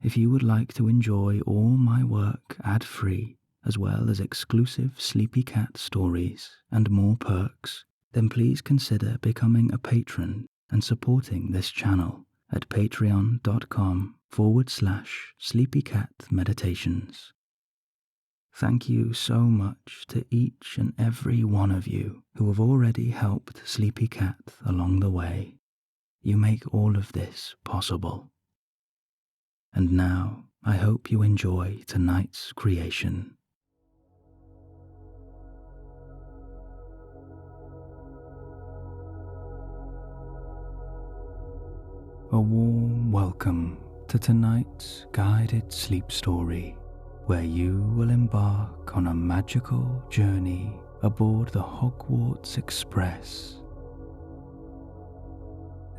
if you would like to enjoy all my work ad-free, as well as exclusive Sleepy Cat stories and more perks, then please consider becoming a patron and supporting this channel at patreon.com/sleepycatmeditations. Thank you so much to each and every one of you who have already helped Sleepy Cat along the way. You make all of this possible. And now, I hope you enjoy tonight's creation. A warm welcome to tonight's guided sleep story, where you will embark on a magical journey aboard the Hogwarts Express.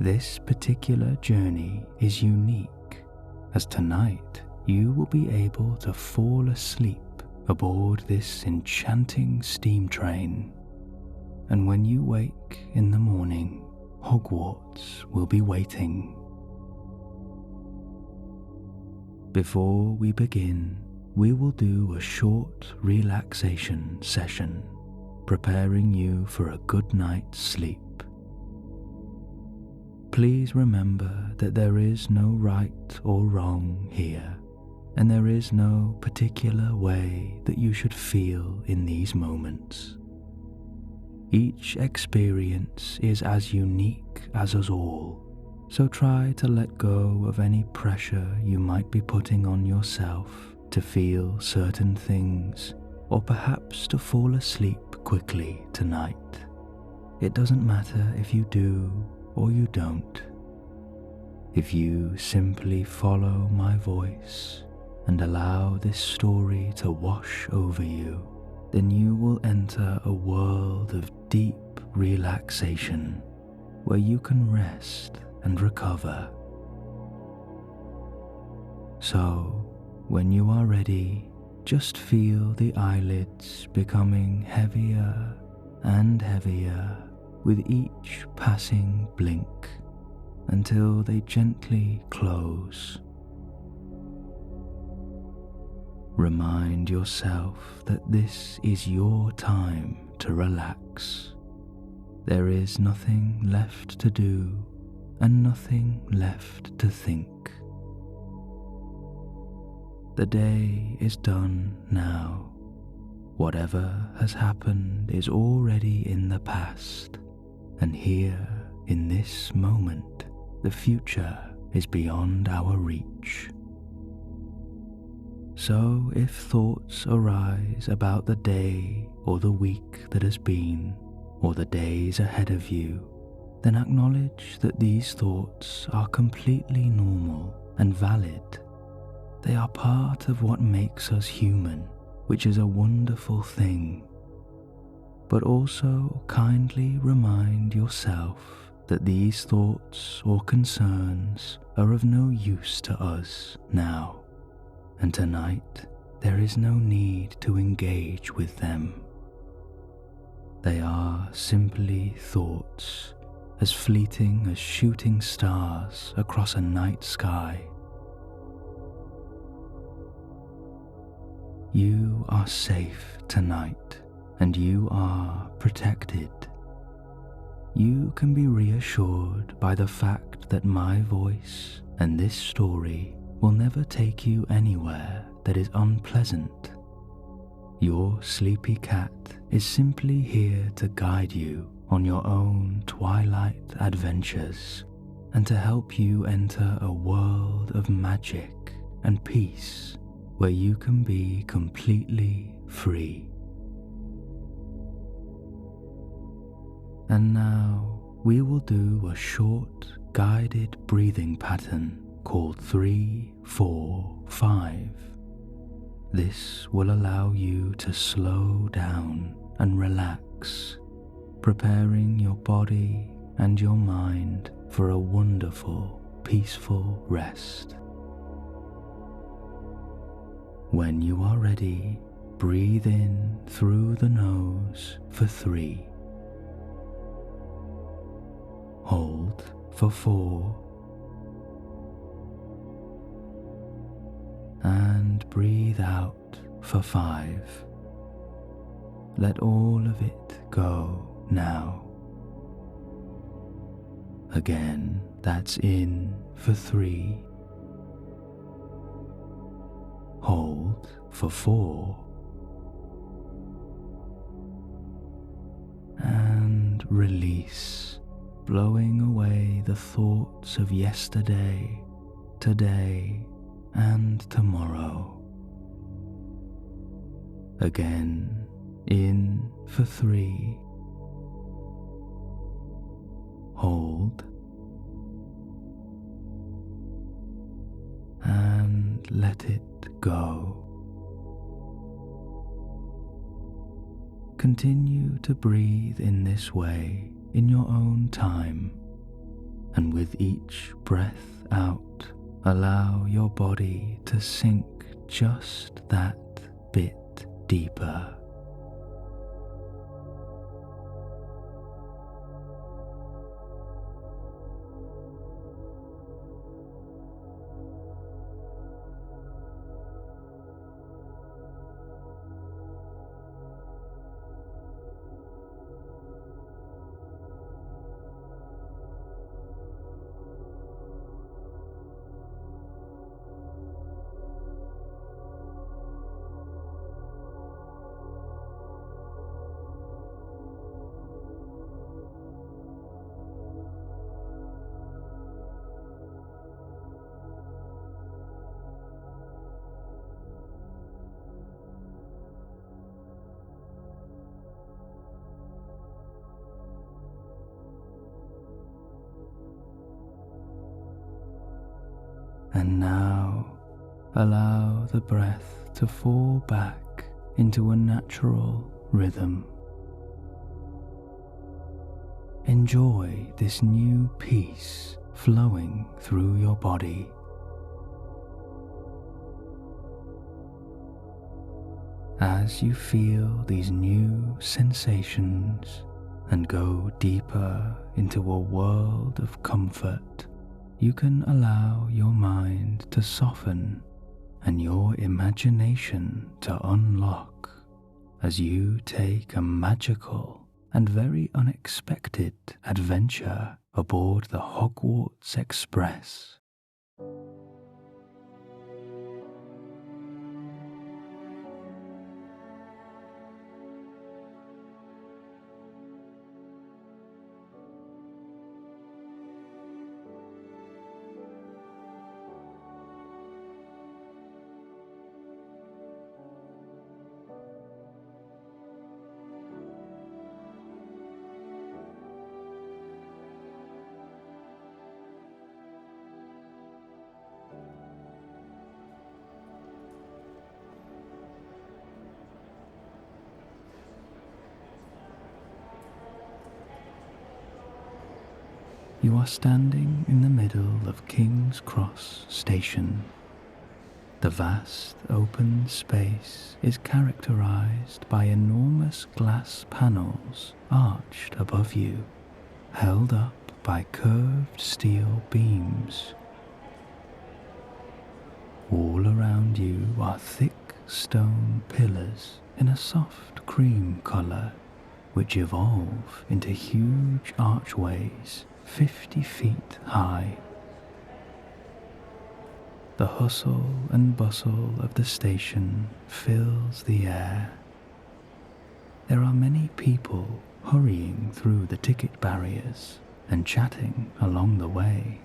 This particular journey is unique, as tonight you will be able to fall asleep aboard this enchanting steam train, and when you wake in the morning, Hogwarts will be waiting. Before we begin, we will do a short relaxation session, preparing you for a good night's sleep. Please remember that there is no right or wrong here, and there is no particular way that you should feel in these moments. Each experience is as unique as us all, so try to let go of any pressure you might be putting on yourself to feel certain things, or perhaps to fall asleep quickly tonight. It doesn't matter if you do or you don't. If you simply follow my voice and allow this story to wash over you, then you will enter a world of deep relaxation where you can rest and recover. So, when you are ready, just feel the eyelids becoming heavier and heavier with each passing blink until they gently close. Remind yourself that this is your time to relax. There is nothing left to do and nothing left to think. The day is done now. Whatever has happened is already in the past, and here, in this moment, the future is beyond our reach. So if thoughts arise about the day or the week that has been, or the days ahead of you, then acknowledge that these thoughts are completely normal and valid. They are part of what makes us human, which is a wonderful thing. But also kindly remind yourself that these thoughts or concerns are of no use to us now, and tonight there is no need to engage with them. They are simply thoughts, as fleeting as shooting stars across a night sky. You are safe tonight, and you are protected. You can be reassured by the fact that my voice and this story will never take you anywhere that is unpleasant. Your sleepy cat is simply here to guide you on your own twilight adventures and to help you enter a world of magic and peace where you can be completely free. And now we will do a short guided breathing pattern called 3-4-5. This will allow you to slow down and relax, preparing your body and your mind for a wonderful, peaceful rest. When you are ready, breathe in through the nose for 3. Hold for 4. and breathe out for 5. Let all of it go now. Again, that's in for 3. Hold for 4. And release, blowing away the thoughts of yesterday, today, and tomorrow. Again, in for 3. Hold. And let it go. Continue to breathe in this way in your own time, and with each breath out, allow your body to sink just that bit deeper. And now allow the breath to fall back into a natural rhythm. Enjoy this new peace flowing through your body. As you feel these new sensations and go deeper into a world of comfort, you can allow your mind to soften and your imagination to unlock as you take a magical and very unexpected adventure aboard the Hogwarts Express. You are standing in the middle of King's Cross Station. The vast open space is characterized by enormous glass panels arched above you, held up by curved steel beams. All around you are thick stone pillars in a soft cream color, which evolve into huge archways 50 feet high. The hustle and bustle of the station fills the air. There are many people hurrying through the ticket barriers and chatting along the way.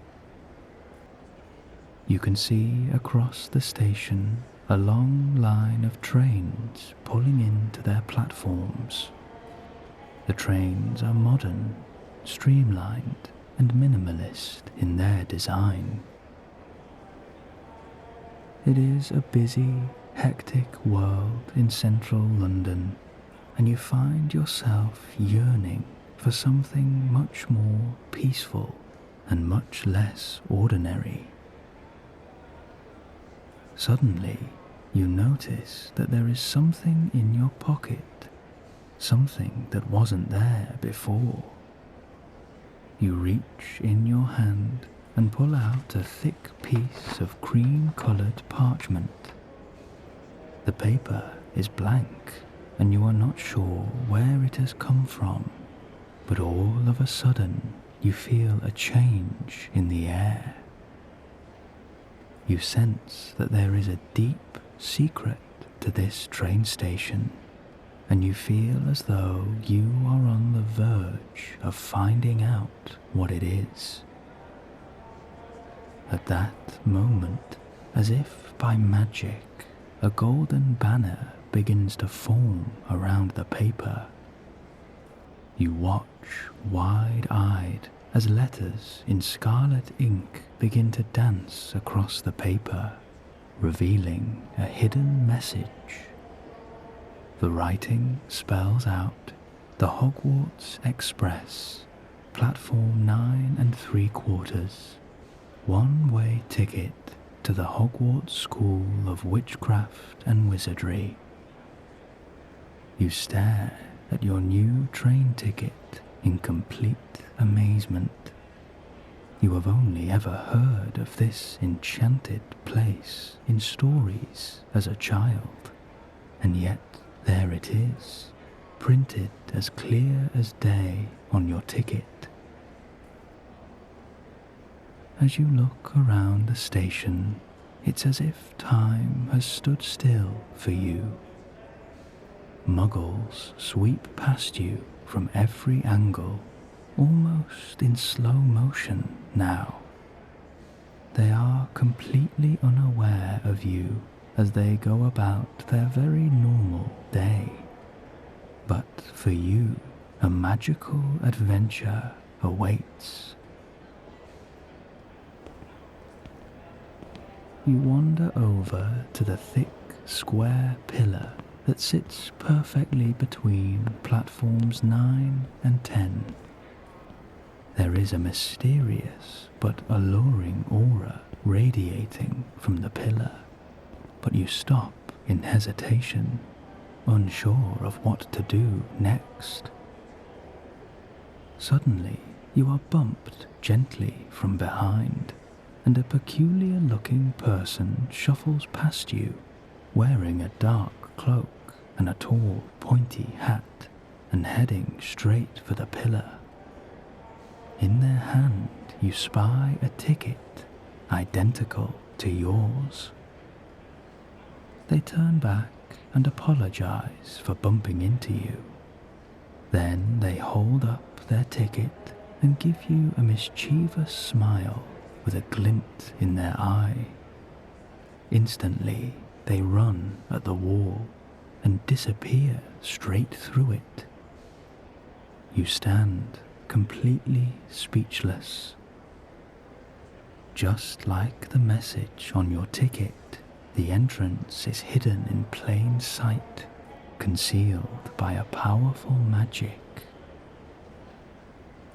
You can see across the station a long line of trains pulling into their platforms. The trains are modern, streamlined, and minimalist in their design. It is a busy, hectic world in central London, and you find yourself yearning for something much more peaceful and much less ordinary. Suddenly, you notice that there is something in your pocket, something that wasn't there before. You reach in your hand and pull out a thick piece of cream-coloured parchment. The paper is blank, and you are not sure where it has come from, but all of a sudden you feel a change in the air. You sense that there is a deep secret to this train station, and you feel as though you are on the verge of finding out what it is. At that moment, as if by magic, a golden banner begins to form around the paper. You watch wide-eyed as letters in scarlet ink begin to dance across the paper, revealing a hidden message. The writing spells out the Hogwarts Express, platform 9 3/4, one-way ticket to the Hogwarts School of Witchcraft and Wizardry. You stare at your new train ticket in complete amazement. You have only ever heard of this enchanted place in stories as a child, and yet there it is, printed as clear as day on your ticket. As you look around the station, it's as if time has stood still for you. Muggles sweep past you from every angle, almost in slow motion now. They are completely unaware of you as they go about their very normal day. But for you, a magical adventure awaits. You wander over to the thick, square pillar that sits perfectly between platforms 9 and 10. There is a mysterious but alluring aura radiating from the pillar, but you stop in hesitation, unsure of what to do next. Suddenly, you are bumped gently from behind, and a peculiar-looking person shuffles past you, wearing a dark cloak and a tall, pointy hat, and heading straight for the pillar. In their hand you spy a ticket identical to yours. They turn back and apologize for bumping into you. Then they hold up their ticket and give you a mischievous smile with a glint in their eye. Instantly they run at the wall and disappear straight through it. You stand completely speechless. Just like the message on your ticket, the entrance is hidden in plain sight, concealed by a powerful magic.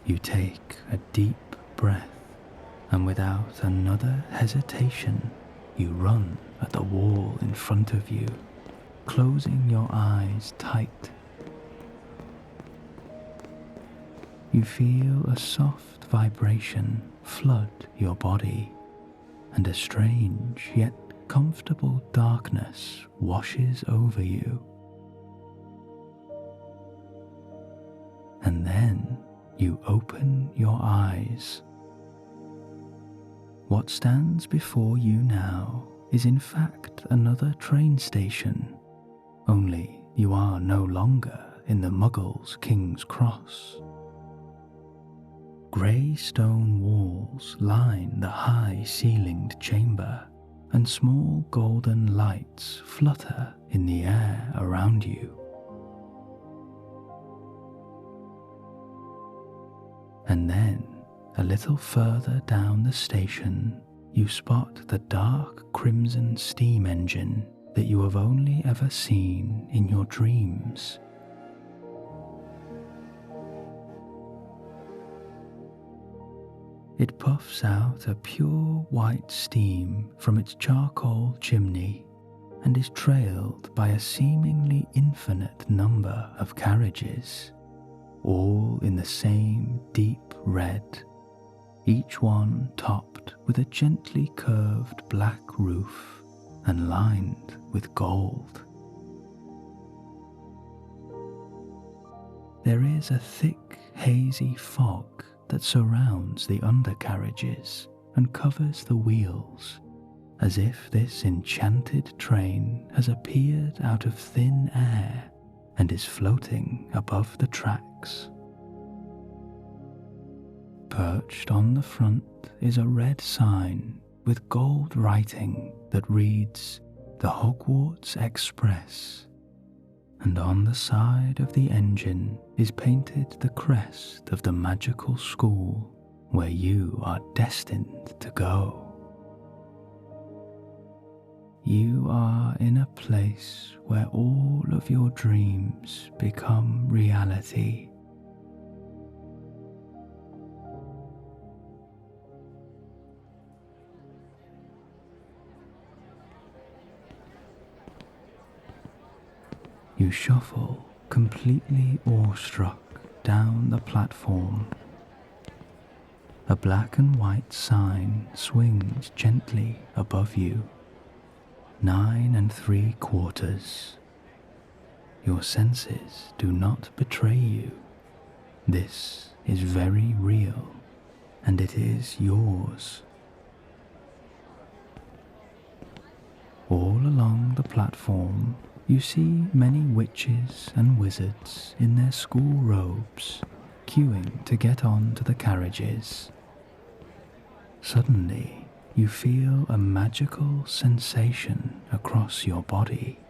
You take a deep breath, and without another hesitation, you run at the wall in front of you, closing your eyes tight. You feel a soft vibration flood your body, and a strange yet comfortable darkness washes over you. And then you open your eyes. What stands before you now is in fact another train station, only you are no longer in the Muggles' King's Cross. Grey stone walls line the high-ceilinged chamber, and small golden lights flutter in the air around you. And then, a little further down the station, you spot the dark crimson steam engine that you have only ever seen in your dreams. It puffs out a pure white steam from its charcoal chimney and is trailed by a seemingly infinite number of carriages, all in the same deep red, each one topped with a gently curved black roof and lined with gold. There is a thick, hazy fog that surrounds the undercarriages and covers the wheels, as if this enchanted train has appeared out of thin air and is floating above the tracks. Perched on the front is a red sign with gold writing that reads, "The Hogwarts Express," and on the side of the engine is painted the crest of the magical school where you are destined to go. You are in a place where all of your dreams become reality. You shuffle, completely awestruck, down the platform. A black and white sign swings gently above you. 9 3/4. Your senses do not betray you. This is very real, and it is yours. All along the platform, you see many witches and wizards in their school robes, queuing to get on to the carriages. Suddenly, you feel a magical sensation across your body,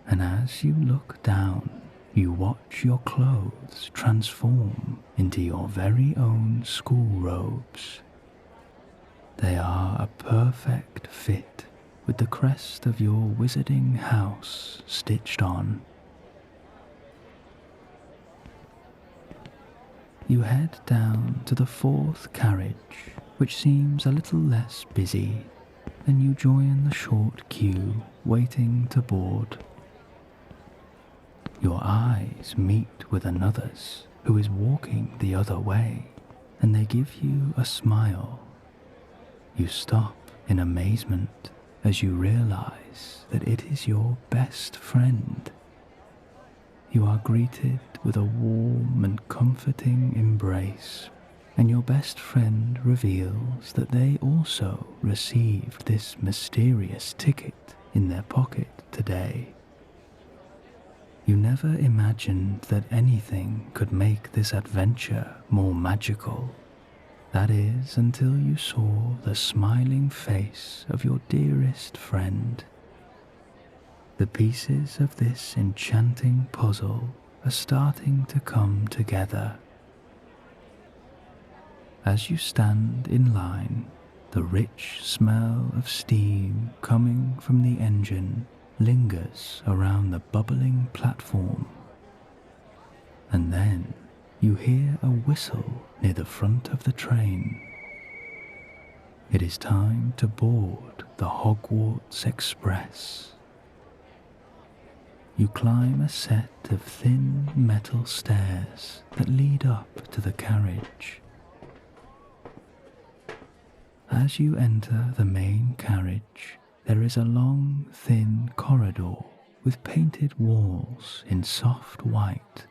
and as you look down, you watch your clothes transform into your very own school robes. They are a perfect fit, with the crest of your wizarding house stitched on. You head down to the 4th carriage, which seems a little less busy, and you join the short queue waiting to board. Your eyes meet with another's who is walking the other way, and they give you a smile. You stop in amazement as you realize that it is your best friend. You are greeted with a warm and comforting embrace, and your best friend reveals that they also received this mysterious ticket in their pocket today. You never imagined that anything could make this adventure more magical. That is, until you saw the smiling face of your dearest friend. The pieces of this enchanting puzzle are starting to come together. As you stand in line, the rich smell of steam coming from the engine lingers around the bubbling platform. And then you hear a whistle near the front of the train. It is time to board the Hogwarts Express. You climb a set of thin metal stairs that lead up to the carriage. As you enter the main carriage, there is a long, thin corridor with painted walls in soft white,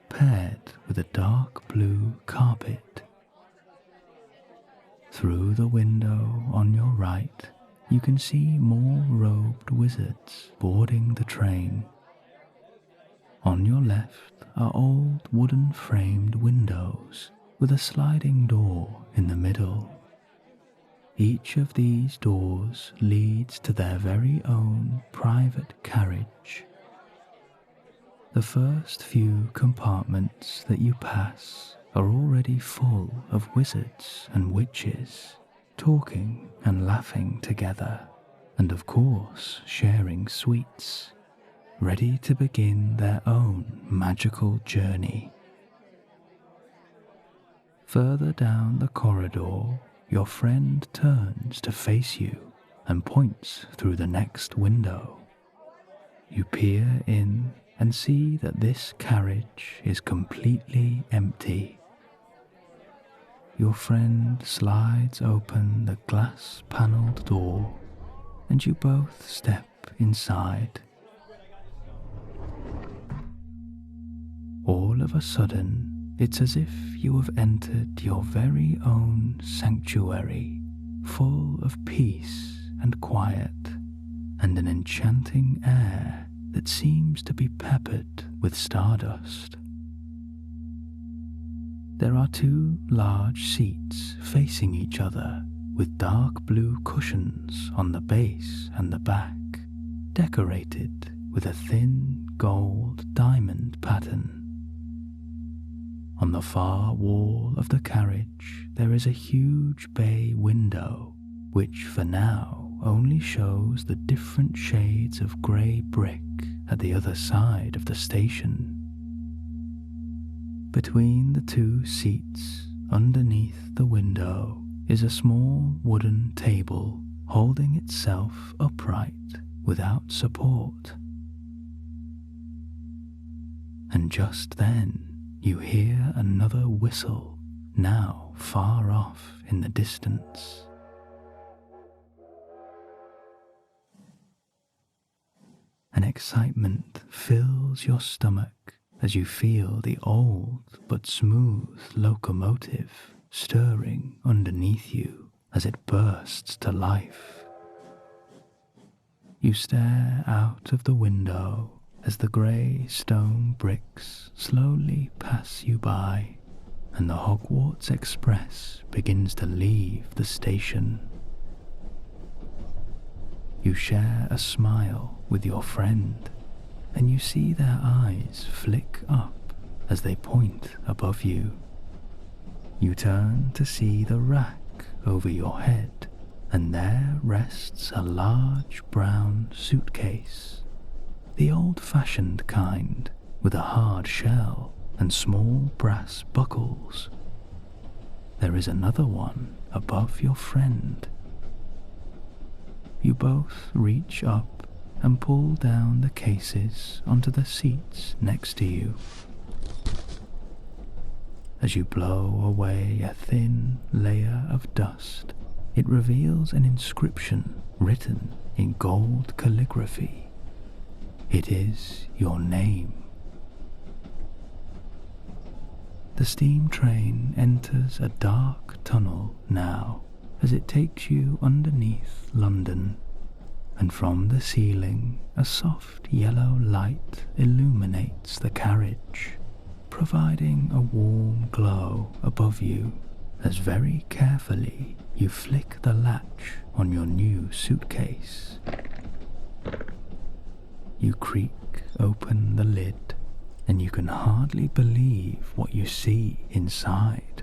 paired with a dark blue carpet. Through the window on your right, you can see more robed wizards boarding the train. On your left are old wooden framed windows with a sliding door in the middle. Each of these doors leads to their very own private carriage. The first few compartments that you pass are already full of wizards and witches, talking and laughing together, and of course sharing sweets, ready to begin their own magical journey. Further down the corridor, your friend turns to face you and points through the next window. You peer in and see that this carriage is completely empty. your friend slides open the glass-panelled door and you both step inside. All of a sudden, it's as if you have entered your very own sanctuary, full of peace and quiet, and an enchanting air that seems to be peppered with stardust. There are two large seats facing each other with dark blue cushions on the base and the back, decorated with a thin gold diamond pattern. On the far wall of the carriage there is a huge bay window, which for now only shows the different shades of grey brick at the other side of the station. Between the two seats, underneath the window, is a small wooden table holding itself upright without support. And just then you hear another whistle, now far off in the distance. An excitement fills your stomach as you feel the old but smooth locomotive stirring underneath you as it bursts to life. You stare out of the window as the grey stone bricks slowly pass you by and the Hogwarts Express begins to leave the station. You share a smile with your friend, and you see their eyes flick up as they point above you. You turn to see the rack over your head, and there rests a large brown suitcase, the old-fashioned kind with a hard shell and small brass buckles. There is another one above your friend. You both reach up and pull down the cases onto the seats next to you. As you blow away a thin layer of dust, it reveals an inscription written in gold calligraphy. It is your name. The steam train enters a dark tunnel now as it takes you underneath London, and from the ceiling a soft yellow light illuminates the carriage, providing a warm glow above you as very carefully you flick the latch on your new suitcase. You creak open the lid, and you can hardly believe what you see inside.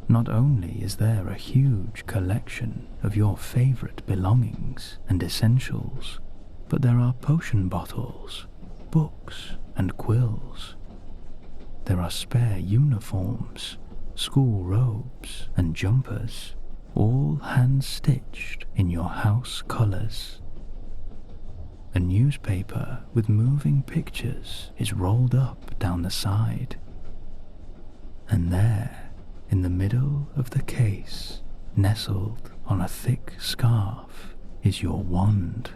Not only is there a huge collection of your favourite belongings and essentials, but there are potion bottles, books and quills. There are spare uniforms, school robes and jumpers, all hand-stitched in your house colours. A newspaper with moving pictures is rolled up down the side. And there, in the middle of the case, nestled on a thick scarf, is your wand.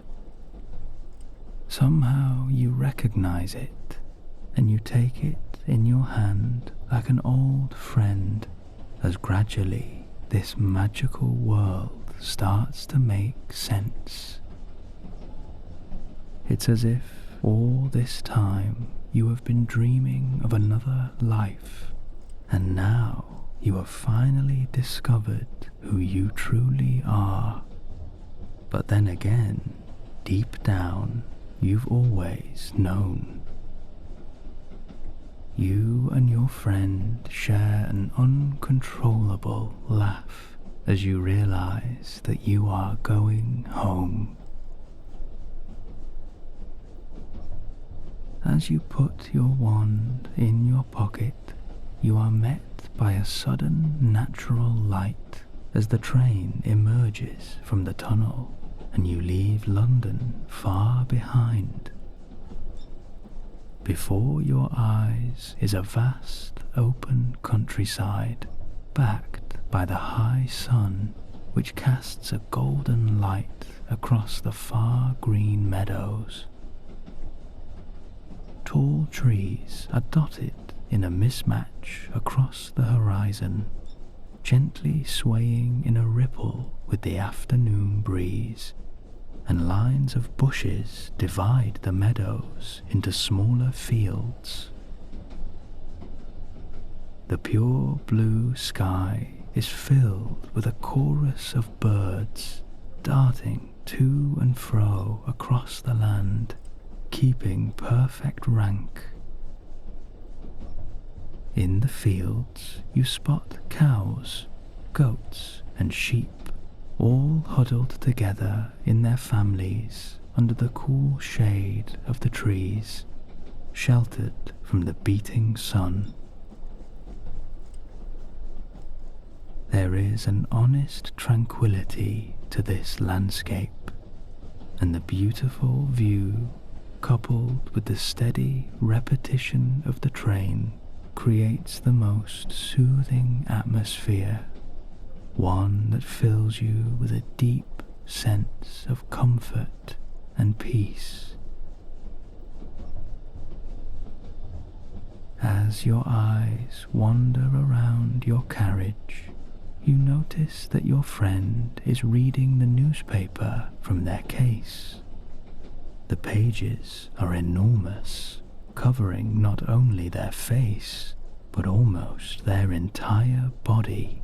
Somehow you recognize it, and you take it in your hand like an old friend, as gradually this magical world starts to make sense. It's as if all this time you have been dreaming of another life, and now you have finally discovered who you truly are. But then again, deep down, you've always known. You and your friend share an uncontrollable laugh as you realize that you are going home. As you put your wand in your pocket, you are met by a sudden natural light as the train emerges from the tunnel and you leave London far behind. Before your eyes is a vast open countryside, backed by the high sun, which casts a golden light across the far green meadows. Tall trees are dotted in a mismatch across the horizon, gently swaying in a ripple with the afternoon breeze, and lines of bushes divide the meadows into smaller fields. The pure blue sky is filled with a chorus of birds darting to and fro across the land, keeping perfect rank. In the fields you spot cows, goats and sheep, all huddled together in their families under the cool shade of the trees, sheltered from the beating sun. There is an honest tranquility to this landscape, and the beautiful view, coupled with the steady repetition of the train, creates the most soothing atmosphere, one that fills you with a deep sense of comfort and peace. As your eyes wander around your carriage, you notice that your friend is reading the newspaper from their case. The pages are enormous, covering not only their face, but almost their entire body.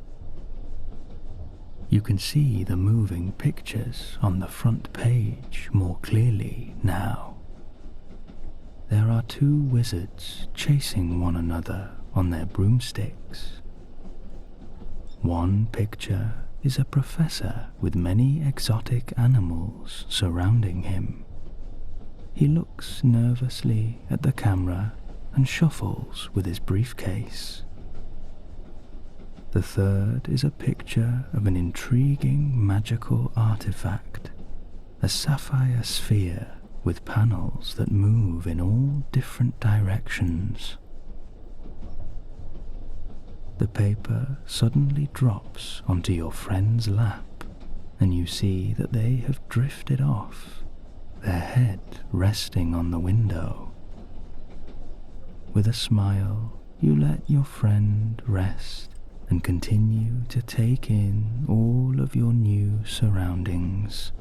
You can see the moving pictures on the front page more clearly now. There are two wizards chasing one another on their broomsticks. One picture is a professor with many exotic animals surrounding him. He looks nervously at the camera and shuffles with his briefcase. The third is a picture of an intriguing magical artifact, a sapphire sphere with panels that move in all different directions. The paper suddenly drops onto your friend's lap, and you see that they have drifted off, their head resting on the window. With a smile, you let your friend rest and continue to take in all of your new surroundings.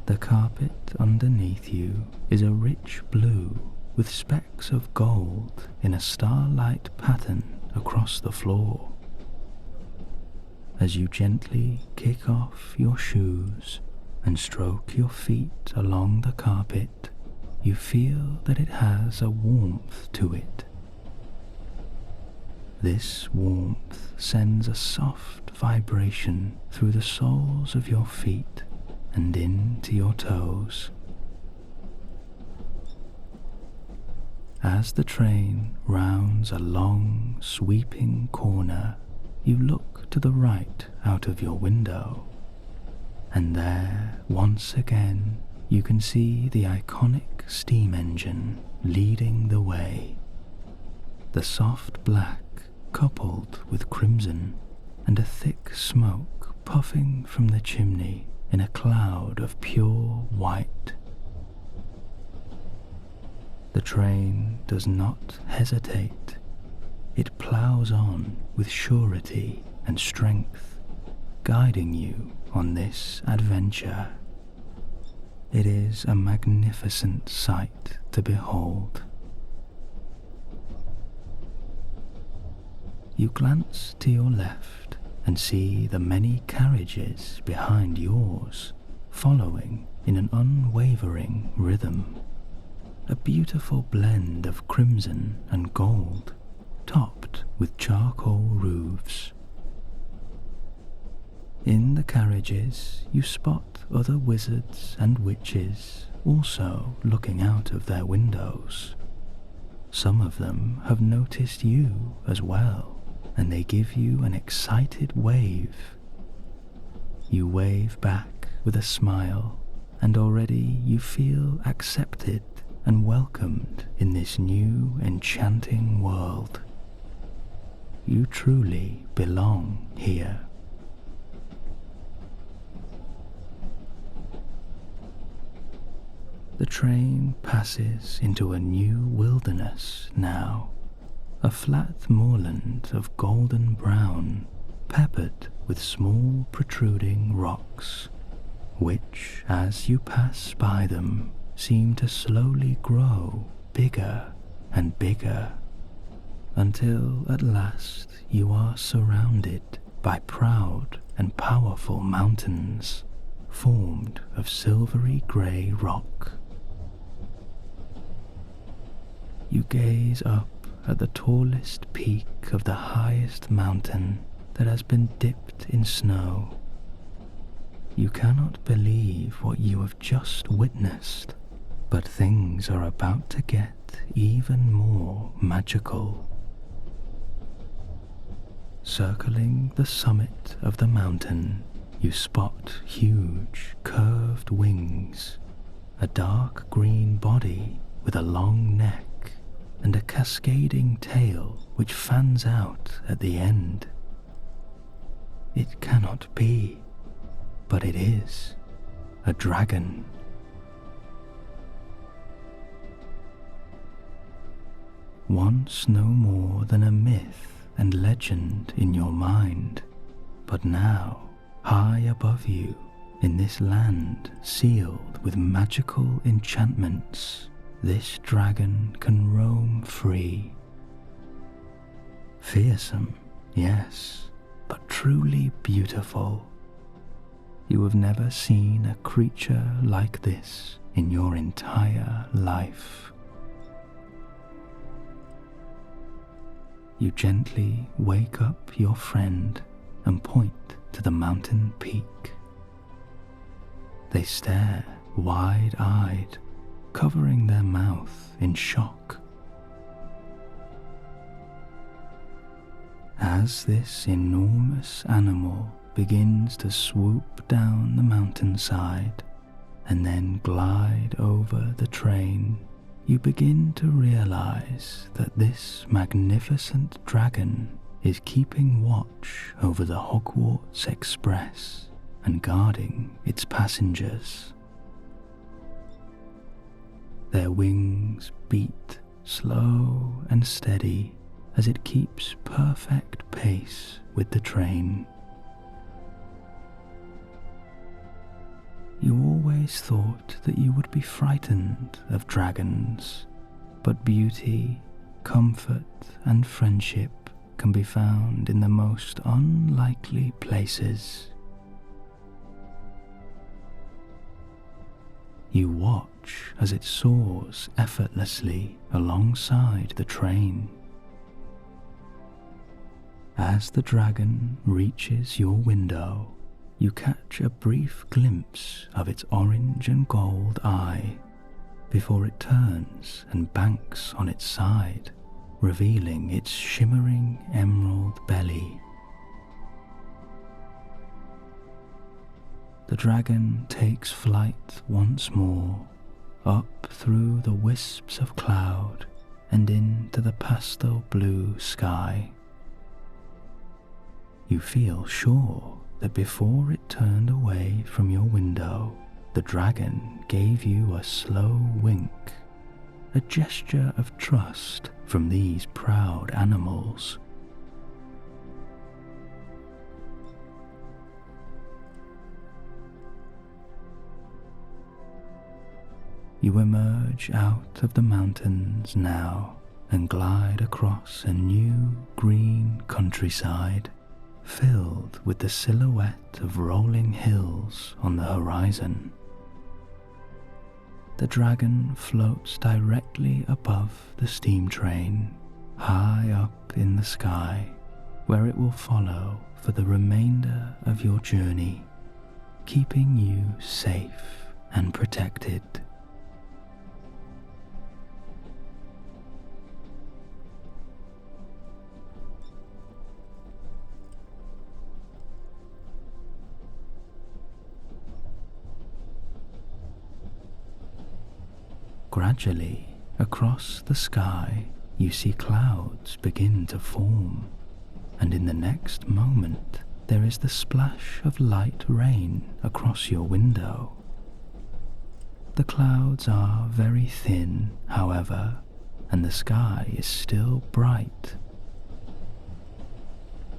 The carpet underneath you is a rich blue with specks of gold in a starlight pattern across the floor. As you gently kick off your shoes and stroke your feet along the carpet, you feel that it has a warmth to it. This warmth sends a soft vibration through the soles of your feet and into your toes. As the train rounds a long, sweeping corner, you look to the right out of your window, and there, once again, you can see the iconic steam engine leading the way. The soft black coupled with crimson and a thick smoke puffing from the chimney in a cloud of pure white. The train does not hesitate. It ploughs on with surety and strength, guiding you on this adventure. It is a magnificent sight to behold. You glance to your left and see the many carriages behind yours, following in an unwavering rhythm. A beautiful blend of crimson and gold, topped with charcoal roofs. In the carriages, you spot other wizards and witches also looking out of their windows. Some of them have noticed you as well, and they give you an excited wave. You wave back with a smile, and already you feel accepted and welcomed in this new enchanting world. you truly belong here. The train passes into a new wilderness now, a flat moorland of golden brown, peppered with small protruding rocks, which, as you pass by them, seem to slowly grow bigger and bigger, until at last you are surrounded by proud and powerful mountains formed of silvery grey rock. You gaze up at the tallest peak of the highest mountain that has been dipped in snow. You cannot believe what you have just witnessed, but things are about to get even more magical. Circling the summit of the mountain, you spot huge curved wings, a dark green body with a long neck, and a cascading tail which fans out at the end. It cannot be, but it is a dragon. Once no more than a myth and legend in your mind, but now, high above you, in this land sealed with magical enchantments, this dragon can roam free. Fearsome, yes, but truly beautiful. You have never seen a creature like this in your entire life. You gently wake up your friend and point to the mountain peak. They stare wide-eyed, covering their mouth in shock. As this enormous animal begins to swoop down the mountainside and then glide over the train, you begin to realize that this magnificent dragon is keeping watch over the Hogwarts Express and guarding its passengers. Their wings beat slow and steady as it keeps perfect pace with the train. You always thought that you would be frightened of dragons, but beauty, comfort, and friendship can be found in the most unlikely places. You watch as it soars effortlessly alongside the train. As the dragon reaches your window, you catch a brief glimpse of its orange and gold eye before it turns and banks on its side, revealing its shimmering emerald belly. The dragon takes flight once more, up through the wisps of cloud and into the pastel blue sky. You feel sure that before it turned away from your window, the dragon gave you a slow wink, a gesture of trust from these proud animals. You emerge out of the mountains now and glide across a new green countryside, filled with the silhouette of rolling hills on the horizon. The dragon floats directly above the steam train, high up in the sky, where it will follow for the remainder of your journey, keeping you safe and protected. Gradually, across the sky, you see clouds begin to form, and in the next moment there is the splash of light rain across your window. The clouds are very thin, however, and the sky is still bright.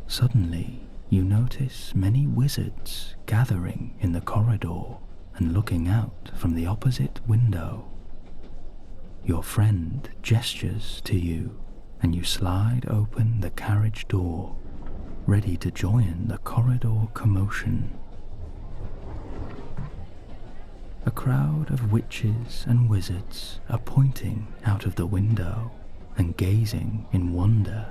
Suddenly, you notice many wizards gathering in the corridor and looking out from the opposite window. Your friend gestures to you, and you slide open the carriage door, ready to join the corridor commotion. A crowd of witches and wizards are pointing out of the window and gazing in wonder.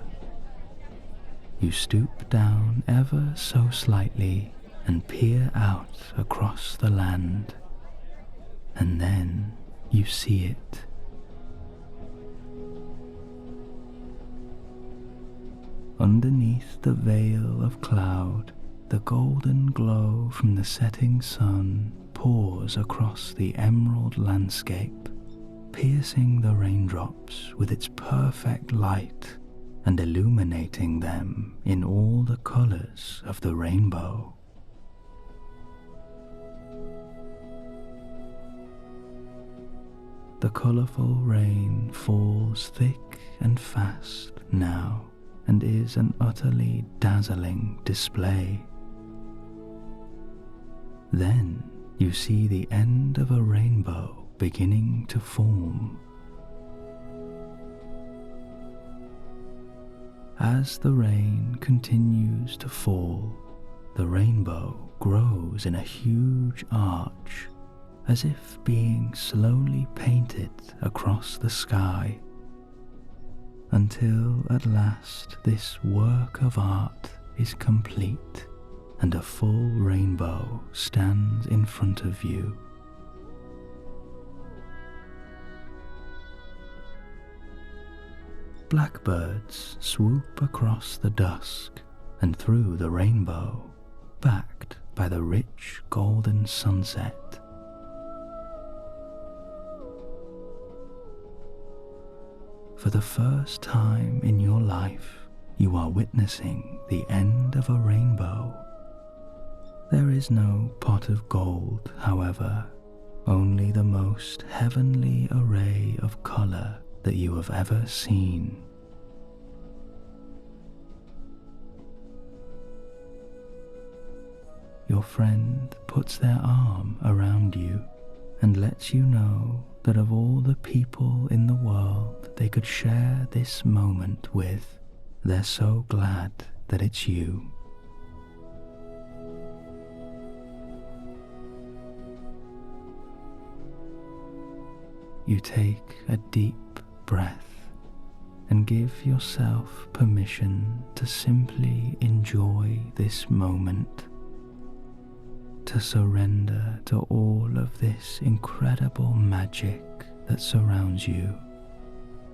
You stoop down ever so slightly and peer out across the land, and then you see it. Underneath the veil of cloud, the golden glow from the setting sun pours across the emerald landscape, piercing the raindrops with its perfect light and illuminating them in all the colors of the rainbow. The colorful rain falls thick and fast now and is an utterly dazzling display. Then you see the end of a rainbow beginning to form. As the rain continues to fall, the rainbow grows in a huge arch, as if being slowly painted across the sky, until at last this work of art is complete and a full rainbow stands in front of you. Blackbirds swoop across the dusk and through the rainbow, backed by the rich golden sunset. For the first time in your life, you are witnessing the end of a rainbow. There is no pot of gold, however, only the most heavenly array of color that you have ever seen. Your friend puts their arm around you and lets you know that of all the people in the world they could share this moment with, they're so glad that it's you. You take a deep breath and give yourself permission to simply enjoy this moment, to surrender to all of this incredible magic that surrounds you,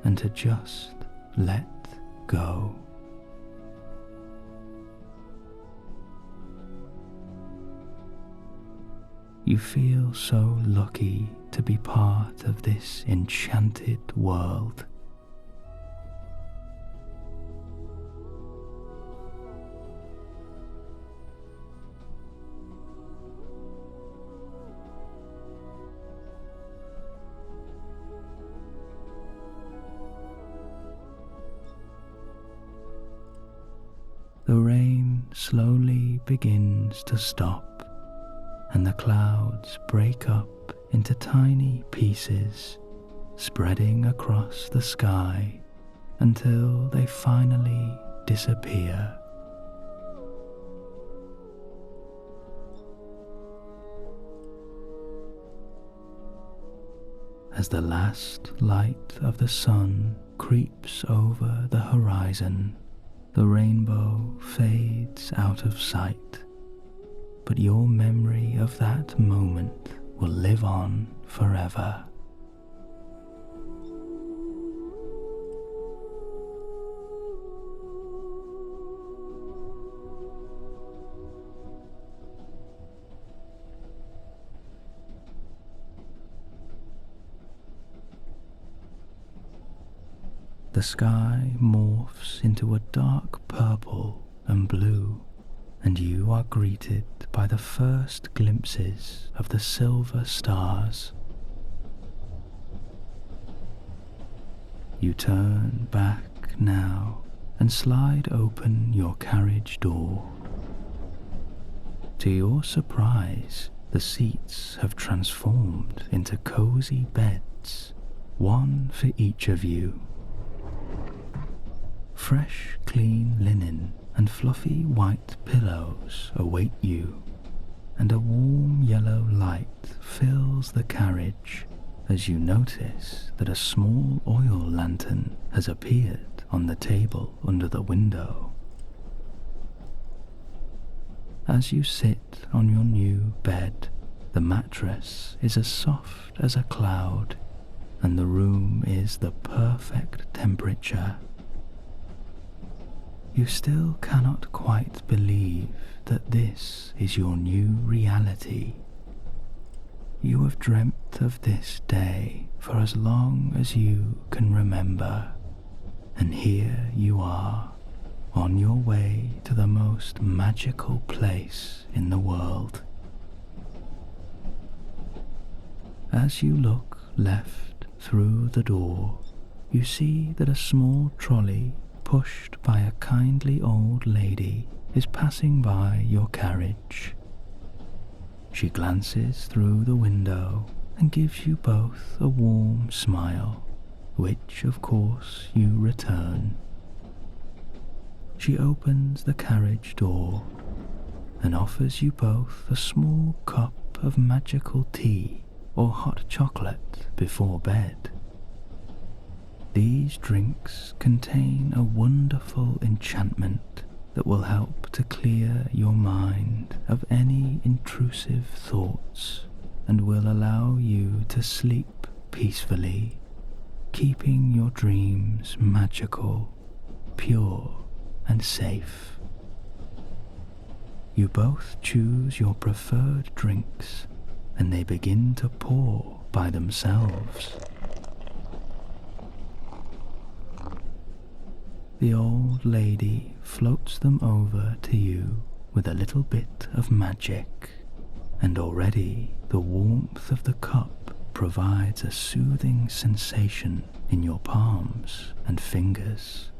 and to just let go. You feel so lucky to be part of this enchanted world. The rain slowly begins to stop, and the clouds break up into tiny pieces, spreading across the sky until they finally disappear. As the last light of the sun creeps over the horizon, the rainbow fades out of sight, but your memory of that moment will live on forever. The sky morphs into a dark purple and blue, and you are greeted by the first glimpses of the silver stars. You turn back now and slide open your carriage door. To your surprise, the seats have transformed into cozy beds, one for each of you. Fresh, clean linen and fluffy white pillows await you, and a warm yellow light fills the carriage as you notice that a small oil lantern has appeared on the table under the window. As you sit on your new bed, the mattress is as soft as a cloud, and the room is the perfect temperature. You still cannot quite believe that this is your new reality. You have dreamt of this day for as long as you can remember, and here you are, on your way to the most magical place in the world. As you look left through the door, you see that a small trolley pushed by a kindly old lady is passing by your carriage. She glances through the window and gives you both a warm smile, which of course you return. She opens the carriage door and offers you both a small cup of magical tea or hot chocolate before bed. These drinks contain a wonderful enchantment that will help to clear your mind of any intrusive thoughts and will allow you to sleep peacefully, keeping your dreams magical, pure, and safe. You both choose your preferred drinks, and they begin to pour by themselves. The old lady floats them over to you with a little bit of magic, and already the warmth of the cup provides a soothing sensation in your palms and fingers.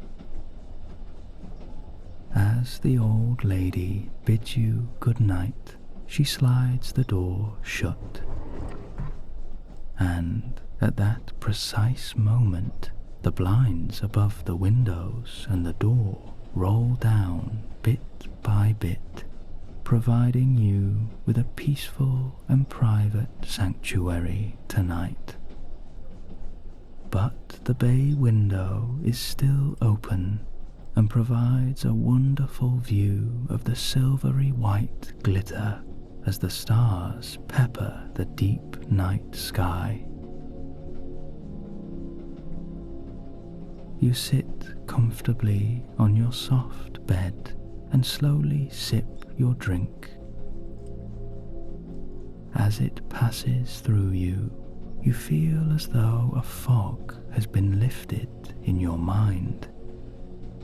As the old lady bids you good night, she slides the door shut. And at that precise moment, the blinds above the windows and the door roll down bit by bit, providing you with a peaceful and private sanctuary tonight. But the bay window is still open and provides a wonderful view of the silvery white glitter as the stars pepper the deep night sky. You sit comfortably on your soft bed and slowly sip your drink. As it passes through you, you feel as though a fog has been lifted in your mind,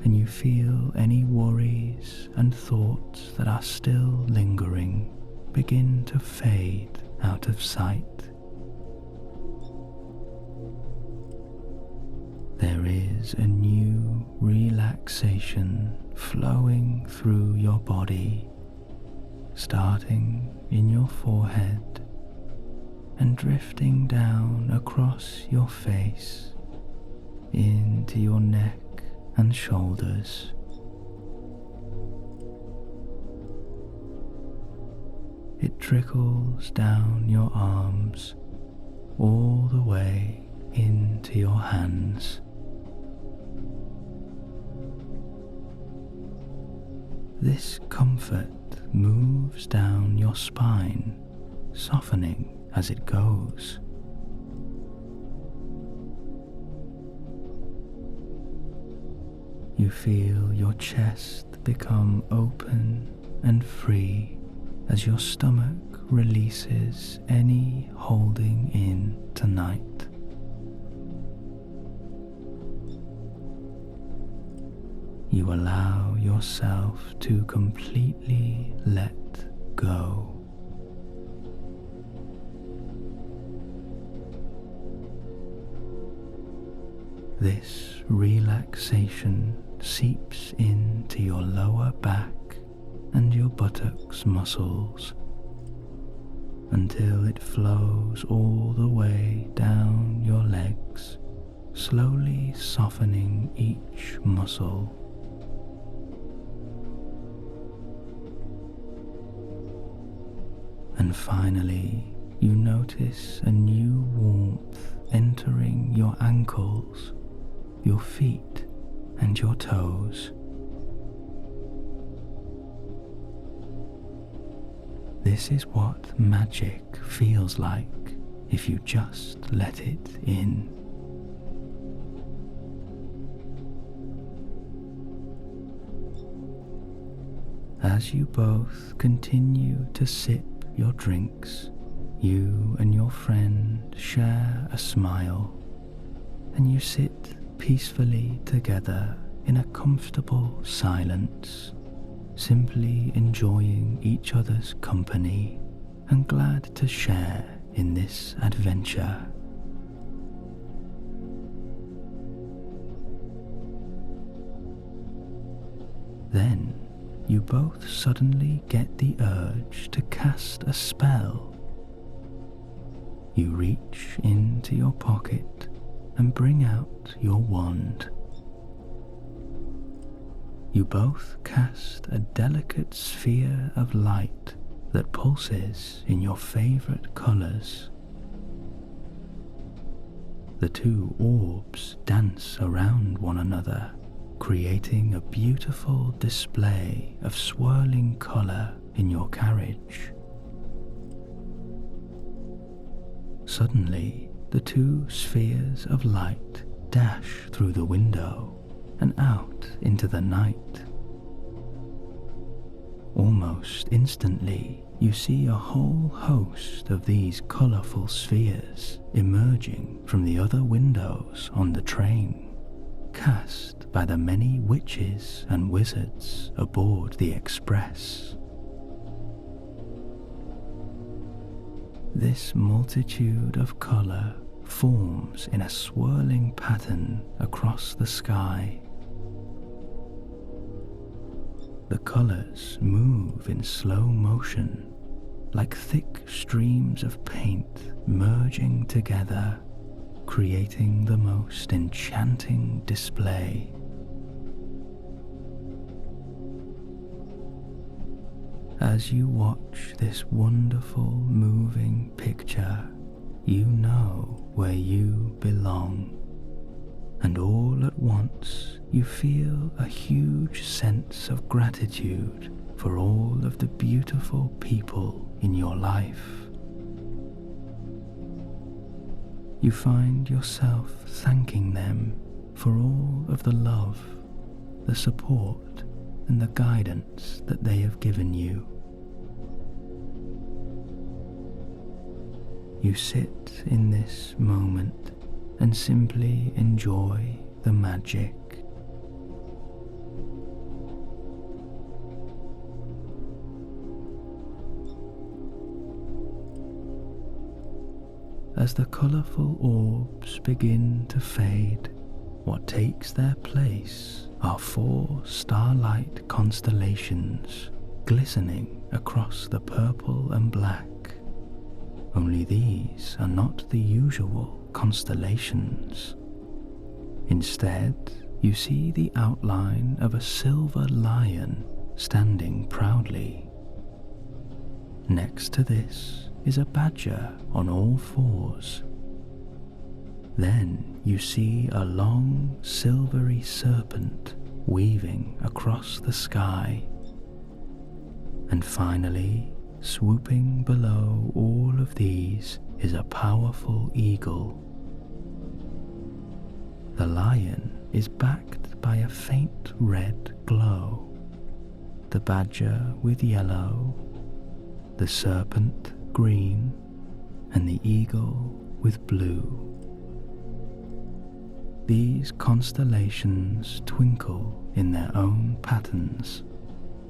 and you feel any worries and thoughts that are still lingering begin to fade out of sight. There is a new relaxation flowing through your body, starting in your forehead and drifting down across your face into your neck and shoulders. It trickles down your arms all the way into your hands. This comfort moves down your spine, softening as it goes. You feel your chest become open and free as your stomach releases any holding in tonight. You allow yourself to completely let go. This relaxation seeps into your lower back and your buttocks muscles until it flows all the way down your legs, slowly softening each muscle. And finally, you notice a new warmth entering your ankles, your feet, and your toes. This is what magic feels like if you just let it in. As you both continue to sip your drinks, you and your friend share a smile, and you sit peacefully together in a comfortable silence, simply enjoying each other's company and glad to share in this adventure. Then you both suddenly get the urge to cast a spell. You reach into your pocket and bring out your wand. You both cast a delicate sphere of light that pulses in your favorite colors. The two orbs dance around one another, creating a beautiful display of swirling color in your carriage. Suddenly, the two spheres of light dash through the window and out into the night. Almost instantly, you see a whole host of these colorful spheres emerging from the other windows on the train, cast by the many witches and wizards aboard the express. This multitude of color forms in a swirling pattern across the sky. The colors move in slow motion, like thick streams of paint merging together, creating the most enchanting display. As you watch this wonderful moving picture, you know where you belong, and all at once you feel a huge sense of gratitude for all of the beautiful people in your life. You find yourself thanking them for all of the love, the support, and the guidance that they have given you. You sit in this moment and simply enjoy the magic. As the colourful orbs begin to fade, what takes their place are 4 starlight constellations glistening across the purple and black. Only these are not the usual constellations. Instead, you see the outline of a silver lion standing proudly. Next to this is a badger on all 4s. Then you see a long silvery serpent weaving across the sky. And finally, swooping below all of these is a powerful eagle. The lion is backed by a faint red glow, the badger with yellow, the serpent green, and the eagle with blue. These constellations twinkle in their own patterns,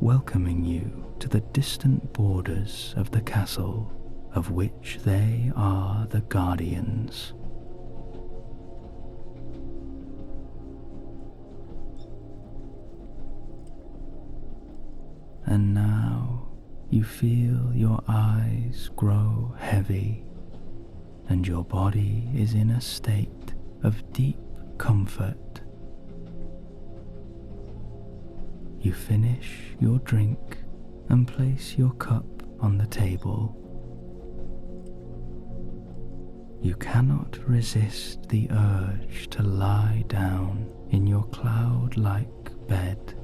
welcoming you to the distant borders of the castle of which they are the guardians. And now you feel your eyes grow heavy, and your body is in a state of deep comfort. You finish your drink and place your cup on the table. You cannot resist the urge to lie down in your cloud-like bed.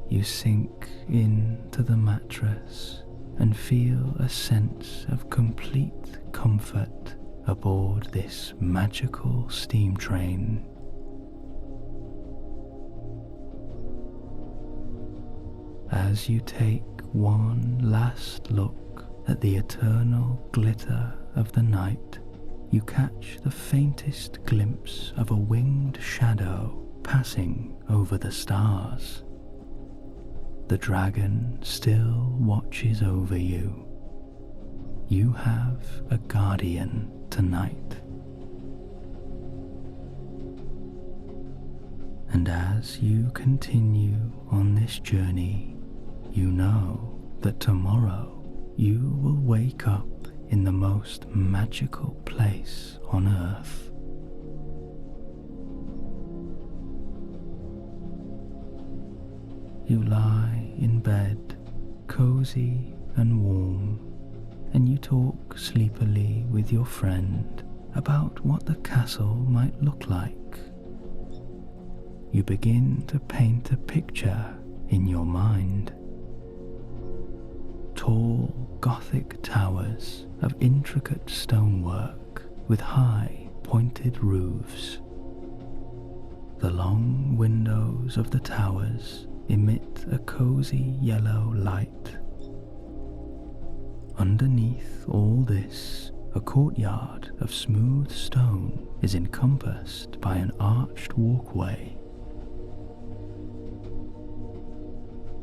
You sink into the mattress and feel a sense of complete comfort aboard this magical steam train. As you take one last look at the eternal glitter of the night, you catch the faintest glimpse of a winged shadow passing over the stars. The dragon still watches over you. You have a guardian tonight. And as you continue on this journey, you know that tomorrow you will wake up in the most magical place on earth. You lie in bed, cozy and warm, and you talk sleepily with your friend about what the castle might look like. You begin to paint a picture in your mind. Tall Gothic towers of intricate stonework with high pointed roofs. The long windows of the towers emit a cozy yellow light. Underneath all this, a courtyard of smooth stone is encompassed by an arched walkway.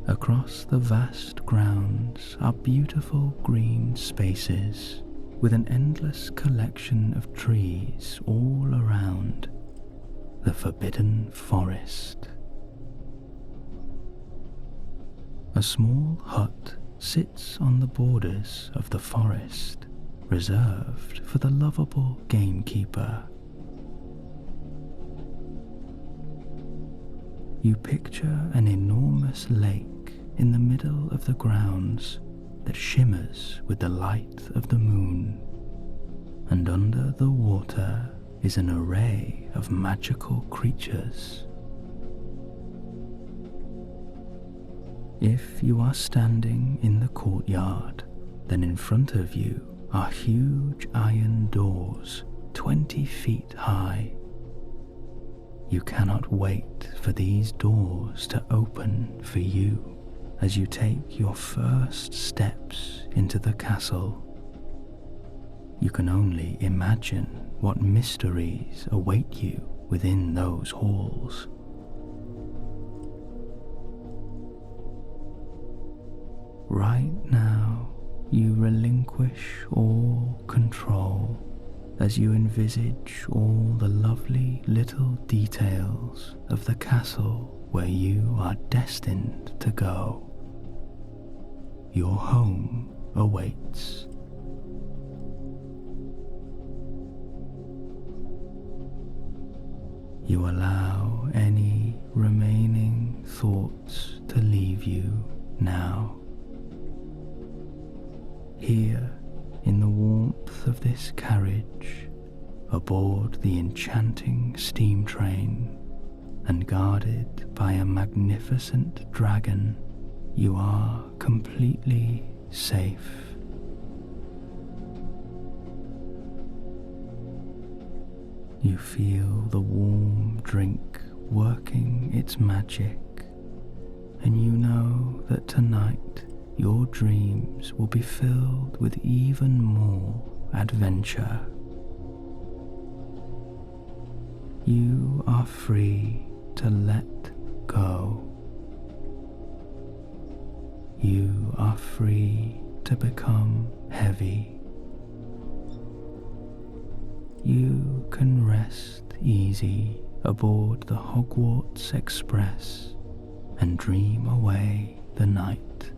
Across the vast grounds are beautiful green spaces with an endless collection of trees all around. The Forbidden Forest. A small hut sits on the borders of the forest, reserved for the lovable gamekeeper. You picture an enormous lake in the middle of the grounds that shimmers with the light of the moon, and under the water is an array of magical creatures. If you are standing in the courtyard, then in front of you are huge iron doors 20 feet high. You cannot wait for these doors to open for you as you take your first steps into the castle. You can only imagine what mysteries await you within those halls. Right now, you relinquish all control as you envisage all the lovely little details of the castle where you are destined to go. Your home awaits. You allow any remaining thoughts to leave you now. Here, in the warmth of this carriage, aboard the enchanting steam train, and guarded by a magnificent dragon, you are completely safe. You feel the warm drink working its magic, and you know that tonight your dreams will be filled with even more adventure. You are free to let go. You are free to become heavy. You can rest easy aboard the Hogwarts Express and dream away the night